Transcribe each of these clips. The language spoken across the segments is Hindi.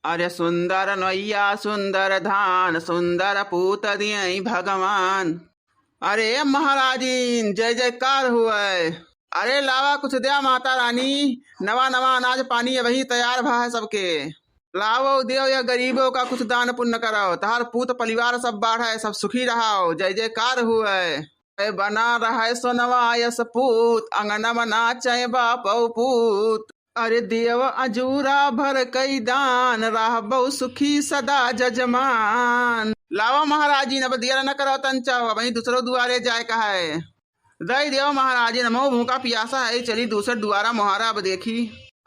अरे सुंदर नैया सुंदर धान सुंदर पूत दियई भगवान। अरे महाराजीन जय जयकार हुए। अरे लावा कुछ दिया माता रानी। नवा नवा अनाज पानी वही तैयार भा है सबके। लावो देव या गरीबों का कुछ दान पुण्य कराओ। तहार पूत परिवार सब बाढ़ सब सुखी रहो। जय जयकार हुए। बना रहा सोनवा यस पूत अंगनम नाचे बापौ पूत। अरे देव अजूरा भर कई दान राह बहु सुखी सदा जजमान। लावा महाराजी न दिया न करो तंचा वही दूसरो दुआरे जाए कहा है। दई देव महाराजी नमो भूखा पियासा है चली दूसरे दुआरा मोहारा अब देखी।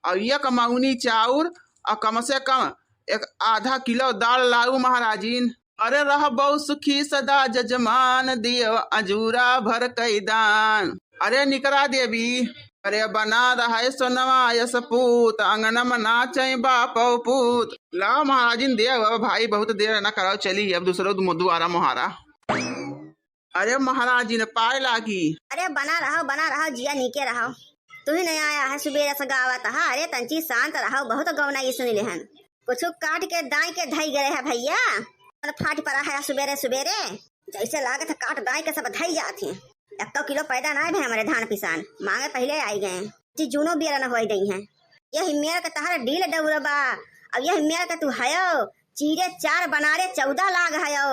और यह कमाऊनी चाउर और कम से कम एक आधा किलो दाल लाऊ महाराजीन। अरे रह बहु सुखी सदा जजमान देव अजूरा भर कई दान। अरे निकरा देवी। अरे बना रहा है सोनवा यस पूत अंगनम नाचे बापौ पूत। लाओ महाराजिन देव अब भाई बहुत देर न कराओ चली अब दूसरो दुआरा मोहारा। अरे महाराजिन पाए लागी। अरे बना रहो जिया नीके रहो। तू ही नहीं आया है सुबेरे से गावत हा। अरे तंची शांत रहो बहुत गौना ये सुन लेहन। कुछ काट के दाई के धई गए है भैया। फाट पड़ा है सुबेरे सुबेरे जैसे लागत काट दाई के सब धई जाती। 1 किलो पैदा ना है हमारे धान पिसान मांगे पहले आई गए जी जूनो बियर न हो गई है। यह मेरा का तहरा डील डबा। अब यह मेरा का तू हयो चीरे 4 बनारे 14 लाग हयो।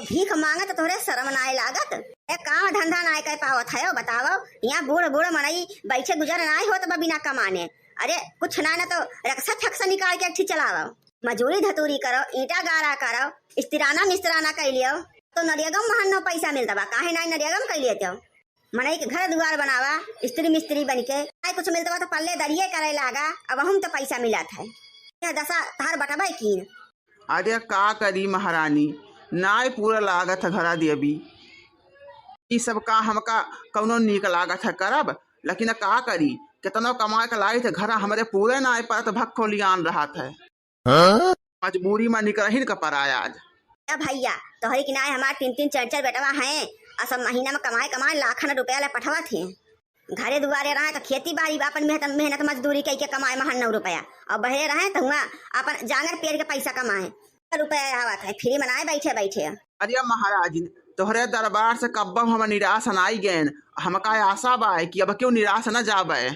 भीख मांगे तो तोहरे शर्म ना आए लागत। ए काम धंधा ना आए पावत हयो बताओ। यहाँ बूढ़ बूढ़ मनई बैठे गुजर ना होत बा बिना कमाने। अरे कुछ ना तो रक्षा फक्सा निकाल के अठी चलाओ। मजूरी धतूरी करो ईटा गारा करो स्तिराना मिस्त्राना कैलियो तो नरियगम महन न पैसा मिलता बा। काहे ना नरियगम कैलिए तो मनई के घर दुआर बनावा स्त्री मिस्त्री बन के कुछ मिलता तो पल्ले दरिये करे लागा। अब हम तो पैसा मिला था यह दशा तार बटबा की। अरे का करी महारानी नाय पूरा लागत है घरा देवी। ई सब का हमका कौनो नीक लागत है करब लेकिन का करी कितनो कमाए के लाई थे घरा हमारे पूरे ना आए पर तो भक्खो लियान रहा था। मजबूरी में निकल का पर आया आज। भैया तोहरी किनारे हमारे 3-3 4-4 बेटवा हैं और सब महीना में कमाए लाखन रुपया ले पठवा थे। घरे दुआरे रहे तो खेती बाड़ी अपन मेहनत मजदूरी कई के कमाए महन 9 रुपया और बहरे रहे तो हुआ अपन जांगर पेड़ के पैसा कमाए रुपया आवत है फ्री मनाए बैठे बैठे। अरे महाराज तोहरे दरबार से कब हम निराश नाई गए हमका आशा बा कि अब क्यों निराश न जाबे।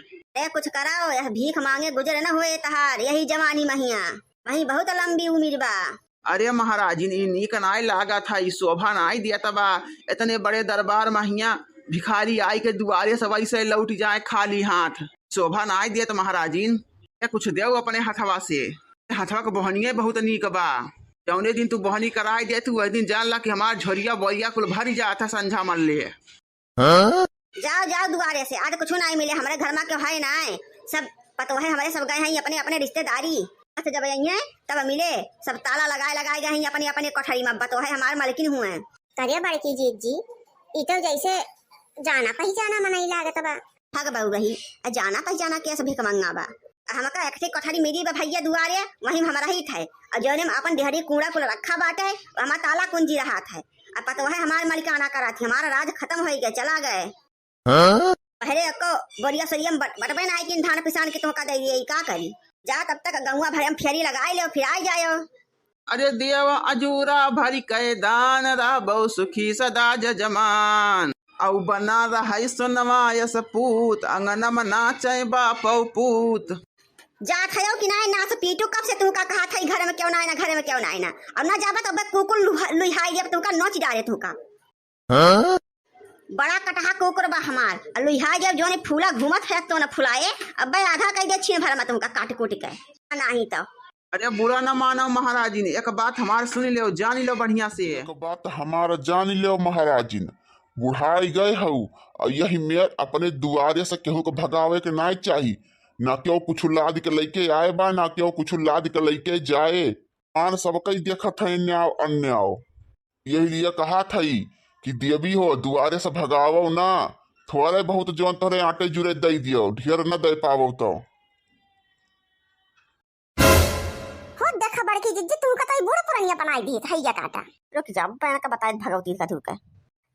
कुछ कराओ यह भीख मांगे गुजर न हुए तहार यही जवानी महिया वही बहुत लंबी उम्र बा। अरे महाराज नीक नाई लागा था ई शोभा नाई दिया तबा इतने बड़े दरबार महिया भिखारी आई के दुआरे से वैसे लौट जाए खाली हाथ शोभा नाई दिया तो महाराजीन कुछ देव अपने हथवा से। हथवा के बहनिया बहुत नीक बा। जौने दिन तू बहनी कराई दे तू वही दिन जान ला कि हमार झोरिया बोरिया कुल भरी जाता संझा मन ले। जाओ दुआरे से आज कुछ नहीं मिले हमारे घर में क्यों है ना सब पतो है हमारे सब गए हैं अपने अपने रिश्तेदारी जब आई तब मिले सब ताला लगाए गए हैं अपने अपने कोठरी में बतो है हमारे मालकिन हुए। अरे बड़की जीत जी ई तो जैसे जाना पहचाना मनाई लागत बा। भाग बहु रही जाना पहचाना के सभी कमंगा बा। हमका एक कोठरी मिली बा भैया दुआरे वही हमारा ही था और जो ने अपन देहरी कूड़ा कुल रखा बाटे हमारा ताला कुंजी रहा था और पतो है हमारे मालिकाना करा थी हमारा राज खत्म हो गया चला गए। पहले को बोरिया सरियम बटबे ना कि धान पिसान के तोका दे दिए का करी जा तब तक गौवा भर हम फेरी लगाए लो फिर आ जायो। अरे देव अजूरा भरी कई दान रह बहु सुखी सदा जजमान। औ बना रहा सोनवा यस पूत अंगनम नाचे बापौ पूत। जा थयो कि ना तो पीटू कब से तुमका कहा था घर में क्यों ना घर में क्यों ना और ना जाबा तो कुकुर लुहाई जब तुमका नोच डाले तुमका। बड़ा कटहा कुकुर बा हमार लुहा जब जो ने फूला घूमत है तो न फुलाए अब आधा कह दे छीन भर में तुमका काट कूट के नहीं तो। अरे बुरा न मानो महाराज एक बात हमार सुन लो जान लो बढ़िया से। एक बात हमारा जान लो महाराज बुढ़ाई गए हऊ और यही मेयर अपने दुआरे से केहू को भगावे के ना चाहिए ना क्यों कुछ लाद के लेके आए बा ना क्यों कुछ लाद के लेके जाए। मान सब कई देखत है न्याव अन्याव यही लिए कहा था कि देवी हो दुआरे से भगावो ना थोड़े बहुत जो तोरे आटे जुरे दे दियो ढेर न दे पावो तो। हो देखा बड़की जिज्जी तुमका तो बूढ़ पुरानिया बनाई दी है या काटा। रुक जा पैन का बताए भगवती का तू का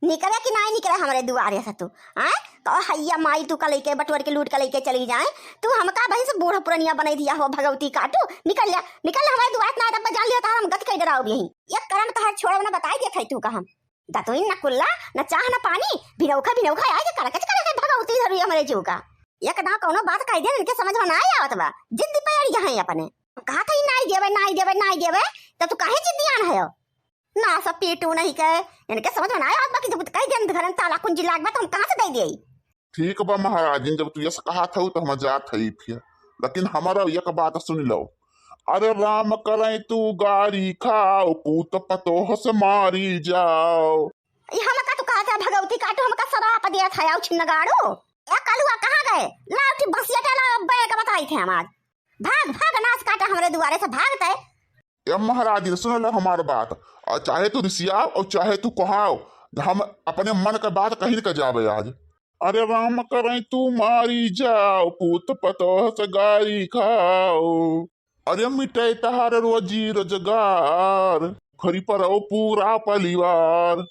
निकले कि नहीं निकले हमारे दुआरे से तू हैं तो हैया माई तू का लेके बटवर के लूट के लेके चली जाए तू हमका भाई से बूढ़ पुरानिया बनाई दिया हो भगवती काटू निकल जा हमारे दुआर अब यही ये करम तहर छोड़ा ना बताई दे थई तू कहम दतोइन न कुल्ला न चाह न पानी बिनौखा बिनौखा आए के करकच करे भगवती धरी हमरे जीव का एक दाव कोनो बात कह दे इनके समझ में ना आवत बा जिद्दी पे अड़ी जहां अपने कहा कहीं नहीं देवे तो तू काहे जिद्दियान है ना सब पीटू नहीं के इनके समझ में ना आवत बा कि जब कह दे घर में ताला कुंजी लागबा तो हम कहां से दे देई ठीक बा महाराजिन, जब तू ऐसा कहा था तो हम जात हई फिर, लेकिन हमारा एक बात सुन लो। अरे राम करे तू गाड़ी खाओ पूत पतोह से मारी जाओ। ये हम का तू कहता भगवती काटू हम का सराप दिया था आउ छिन्नगाड़ो ए कलुआ कहां गए लाठी बसिया डाला बैग बताई थे हम आज भाग नाच काटा हमरे दुआरे से भागते। ए महाराजिन सुन लो हमार बात, और चाहे तू रिसियाओ और चाहे तू कहाओ, हम अपने मन का बात कहीं का जावे आज। अरे राम करें तू मारी जाओ पूत पतोह से गाड़ी खाओ। अरे मिटे तहार रोजी रोजगार खरी पर पूरा परिवार।